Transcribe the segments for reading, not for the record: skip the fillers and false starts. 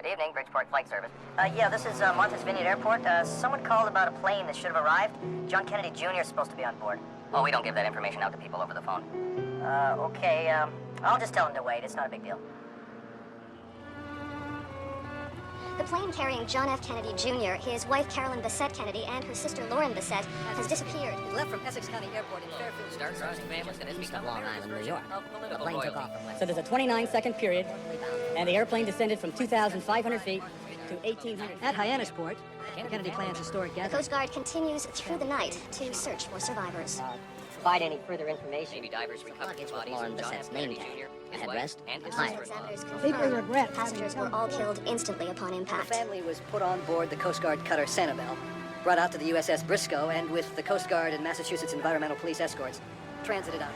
Good evening, Bridgeport Flight Service. Yeah, this is Martha's Vineyard Airport. Someone called about a plane that should have arrived. John Kennedy Jr. is supposed to be on board. Oh, we don't give that information out to people over the phone. Okay, I'll just tell him to wait. It's not a big deal. The plane carrying John F. Kennedy Jr., his wife Carolyn Bisset Kennedy, and her sister Lauren Bisset has disappeared. It left from Essex County Airport in Fairfield. Start crossing families to east of Long Island, New York. The plane took off from West. So there's a 29-second period, and the airplane descended from 2,500 feet to 1,800. At Hyannisport, Kennedy plans historic The gathering. Coast Guard continues through the night to search for survivors. Provide any further information. Navy divers recovered Luggage the with bodies Lauren of John Bisset's F. name Kennedy tag, Jr., his a wife, headrest, and his and sister. Examiners People confirm regret passengers were all killed instantly upon The impact. family was put on board the Coast Guard cutter Sanibel, brought out to the USS Briscoe, and with the Coast Guard and Massachusetts Environmental Police escorts, transited out.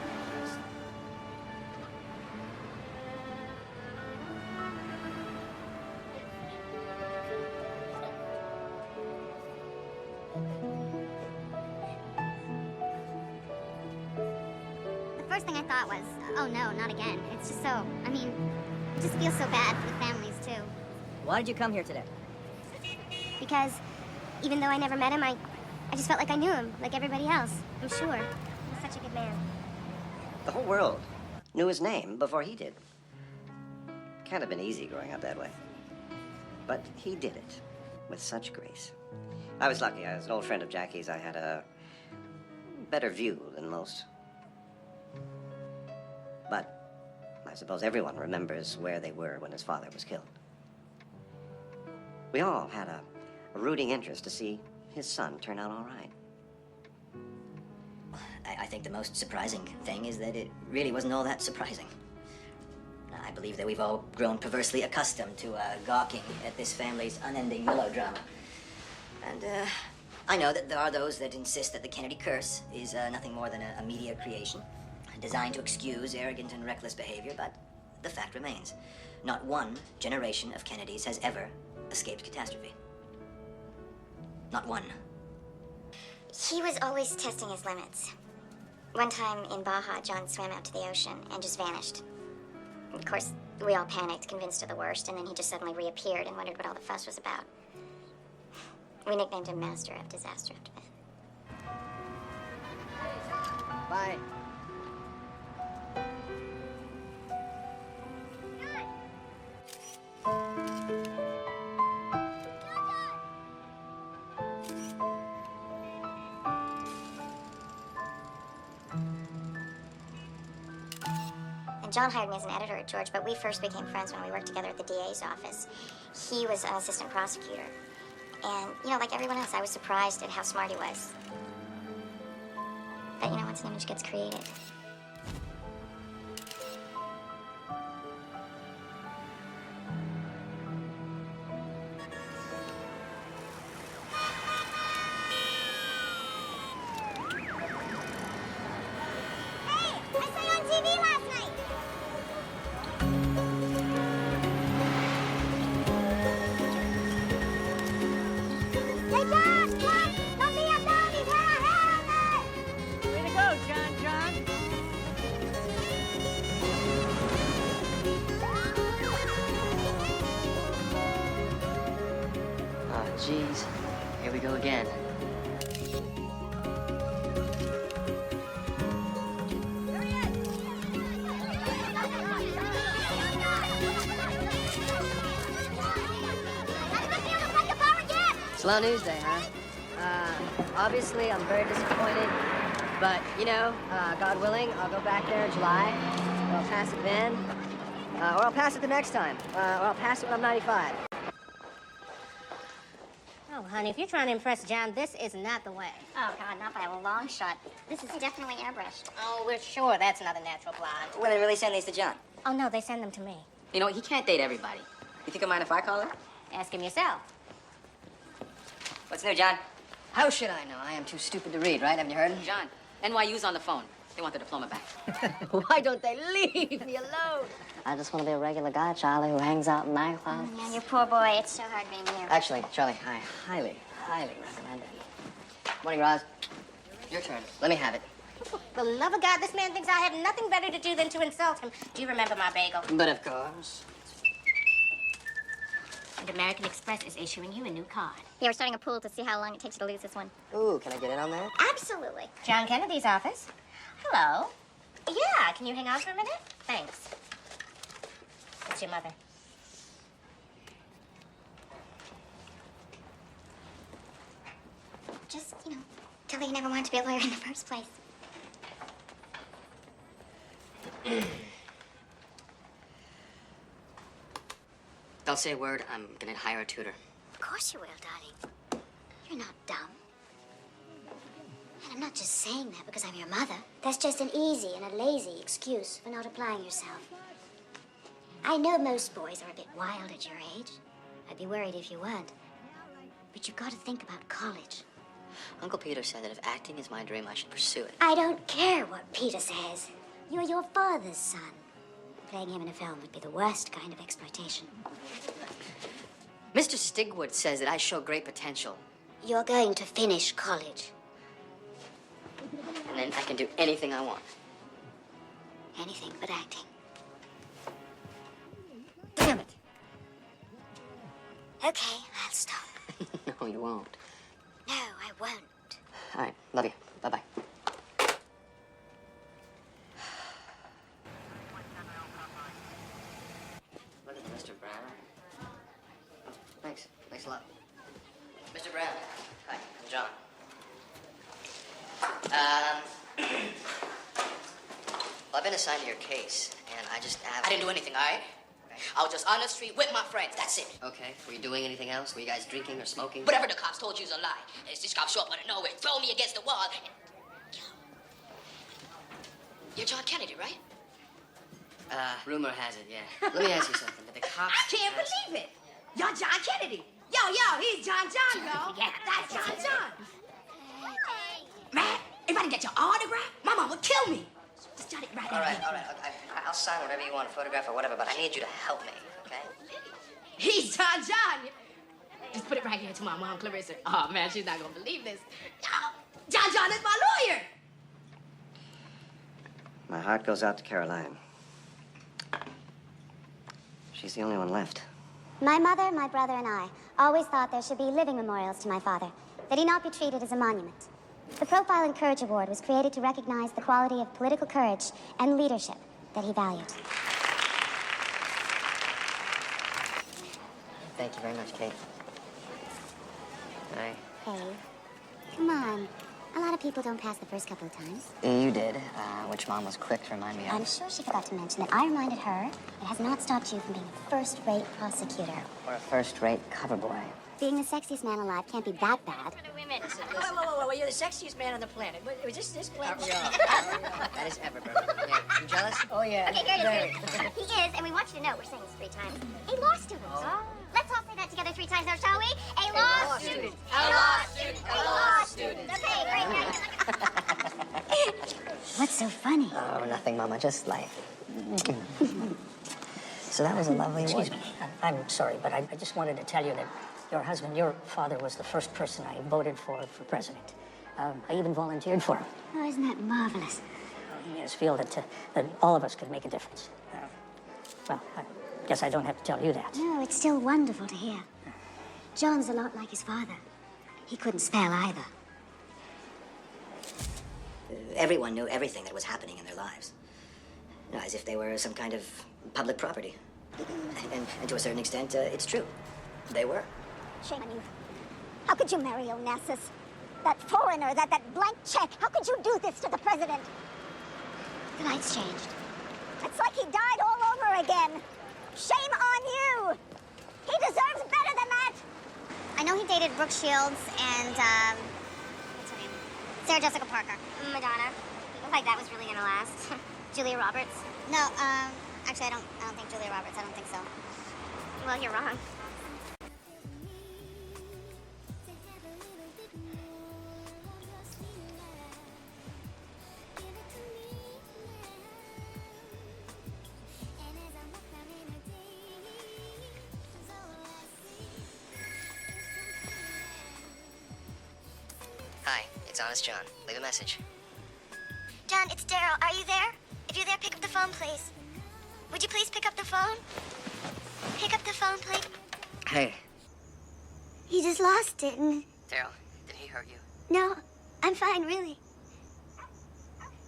The first thing I thought was, oh no, not again. It's just so, it just feels so bad for the families too. Why did you come here today? Because even though I never met him, I just felt like I knew him, like everybody else. I'm sure. He was such a good man. The whole world knew his name before he did. Can't have been easy growing up that way. But he did it with such grace. I was lucky. I was an old friend of Jackie's. I had a better view than most. But I suppose everyone remembers where they were when his father was killed. We all had a rooting interest to see his son turn out all right. I think the most surprising thing is that it really wasn't all that surprising. I believe that we've all grown perversely accustomed to gawking at this family's unending melodrama. And I know that there are those that insist that the Kennedy curse is nothing more than a media creation, designed to excuse arrogant and reckless behavior, but the fact remains. Not one generation of Kennedys has ever escaped catastrophe. Not one. He was always testing his limits. One time in Baja, John swam out to the ocean and just vanished. Of course, we all panicked, convinced of the worst, and then he just suddenly reappeared and wondered what all the fuss was about. We nicknamed him Master of Disaster after that. Bye. And John hired me as an editor at George, but we first became friends when we worked together at the DA's office. He was an assistant prosecutor. And, like everyone else, I was surprised at how smart he was. But, once an image gets created. Hey, I saw you on TV last night. Hey, John! John! Don't be a doggy! Wear a helmet! Way to go, John. Oh, jeez. Here we go again. Slow news day, huh? Obviously, I'm very disappointed. But, God willing, I'll go back there in July. Or I'll pass it then. Or I'll pass it the next time. Or I'll pass it when I'm 95. Oh, honey, if you're trying to impress John, this is not the way. Oh, God, not by a long shot. This is definitely airbrushed. Oh, we're sure that's not a natural blonde. Well, they really send these to John. Oh, no, they send them to me. You know, he can't date everybody. You think I mind if I call her? Ask him yourself. What's new, John? How should I know? I am too stupid to read, right? Haven't you heard? John, NYU's on the phone. They want the diploma back. Why don't they leave me alone? I just want to be a regular guy, Charlie, who hangs out in nightclubs. Yeah, you poor boy. It's so hard being you. Actually, Charlie, I highly recommend it. Morning, Roz. Your turn. Let me have it. For the love of God, this man thinks I have nothing better to do than to insult him. Do you remember my bagel? But of course. And American Express is issuing you a new card. Yeah, we're starting a pool to see how long it takes you to lose this one. Ooh, can I get in on that? Absolutely. John Kennedy's office. Hello. Yeah, can you hang on for a minute? Thanks. It's your mother. Just, tell her you never wanted to be a lawyer in the first place. Don't say a word. I'm gonna hire a tutor. Of course you will, darling. You're not dumb. And I'm not just saying that because I'm your mother. That's just an easy and a lazy excuse for not applying yourself. I know most boys are a bit wild at your age. I'd be worried if you weren't. But you've got to think about college. Uncle Peter said that if acting is my dream, I should pursue it. I don't care what Peter says. You're your father's son. Playing him in a film would be the worst kind of exploitation. Mr. Stigwood says that I show great potential. You're going to finish college. And then I can do anything I want. Anything but acting. Damn it. Okay, I'll stop. No, you won't. No, I won't. All right, love you. Bye-bye. Look at Mr. Brown. Oh, thanks. Thanks a lot. Mr. Brown. Hi, I'm John. Well, I've been assigned to your case, and I just have... I didn't do anything, all right? I was just on the street with my friends. That's it. Okay. Were you doing anything else? Were you guys drinking or smoking? Whatever the cops told you is a lie. This cop show up out of nowhere, throw me against the wall. You're John Kennedy, right? Rumor has it, yeah. Let me ask you something. Did the cops... I can't believe it. You're John Kennedy. Yo, he's John, yo. Yeah. That's John. Man, if I didn't get your autograph, my mom would kill me. Just jot it right All down. right. I'll sign whatever you want, photograph or whatever, but I need you to help me, okay? He's John. Just put it right here to my mom, Clarissa. Oh, man, she's not gonna believe this. John is my lawyer. My heart goes out to Caroline. She's the only one left. My mother, my brother, and I always thought there should be living memorials to my father, that he not be treated as a monument. The Profile and Courage Award was created to recognize the quality of political courage and leadership that he valued. Thank you very much, Kate. Hi. Hey, come on. A lot of people don't pass the first couple of times. You did, which Mom was quick to remind me of. I'm sure she forgot to mention that I reminded her it has not stopped you from being a first-rate prosecutor. Or a first-rate cover boy. Being the sexiest man alive can't be that bad. Whoa, you're the sexiest man on the planet. Is this planet? That is ever, bro. Yeah, you jealous? Oh, yeah. Okay, here it is. He is, and we want you to know we're saying this 3 times. A law student. Oh. Let's all say that together 3 times now, shall we? A law student. A law student. A law student. Okay, great. What's so funny? Oh, nothing, Mama. Just life. So that was a lovely Excuse award. me. I'm sorry, but I just wanted to tell you that your husband, your father, was the first person I voted for president. I even volunteered for him. Oh, isn't that marvelous? He made us feel that all of us could make a difference. Well, I guess I don't have to tell you that. No, it's still wonderful to hear. John's a lot like his father. He couldn't spell either. Everyone knew everything that was happening in their lives. As if they were some kind of public property. And to a certain extent, it's true. They were. Shame on you. How could you marry Onassis? That foreigner, that blank check. How could you do this to the president? The lights changed. It's like he died all over again. Shame on you. He deserves better than that. I know he dated Brooke Shields and, what's her name? Sarah Jessica Parker. Madonna. Like that was really gonna last. Julia Roberts. No, actually I don't think Julia Roberts. I don't think so. Well, you're wrong. Hi, it's Honest John. Leave a message. John, it's Daryl. Are you there? If you're there, pick up the phone, please. Would you please pick up the phone? Pick up the phone, please. Hey. You just lost it, and Daryl, did he hurt you? no, I'm fine, really.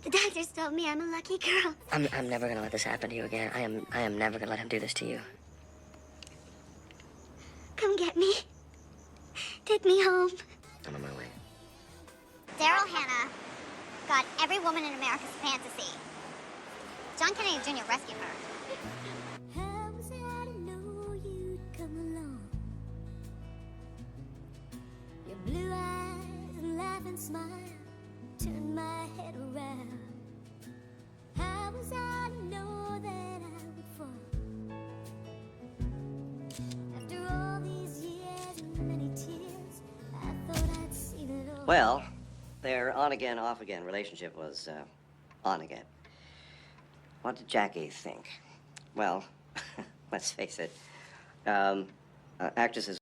The doctors told me I'm a lucky girl. I'm never gonna let this happen to you again. I am never gonna let him do this to you. Come get me. Take me home. I'm on my way. Daryl Hannah got every woman in America's fantasy. John Kennedy Jr. rescued her. How was I to know you'd come along? Your blue eyes and laughing smile turned my head around. How was I to know that I would fall? After all these years and many tears, I thought I'd seen it all. Well, their on-again, off-again relationship was on again. What did Jackie think? Well, let's face it, actresses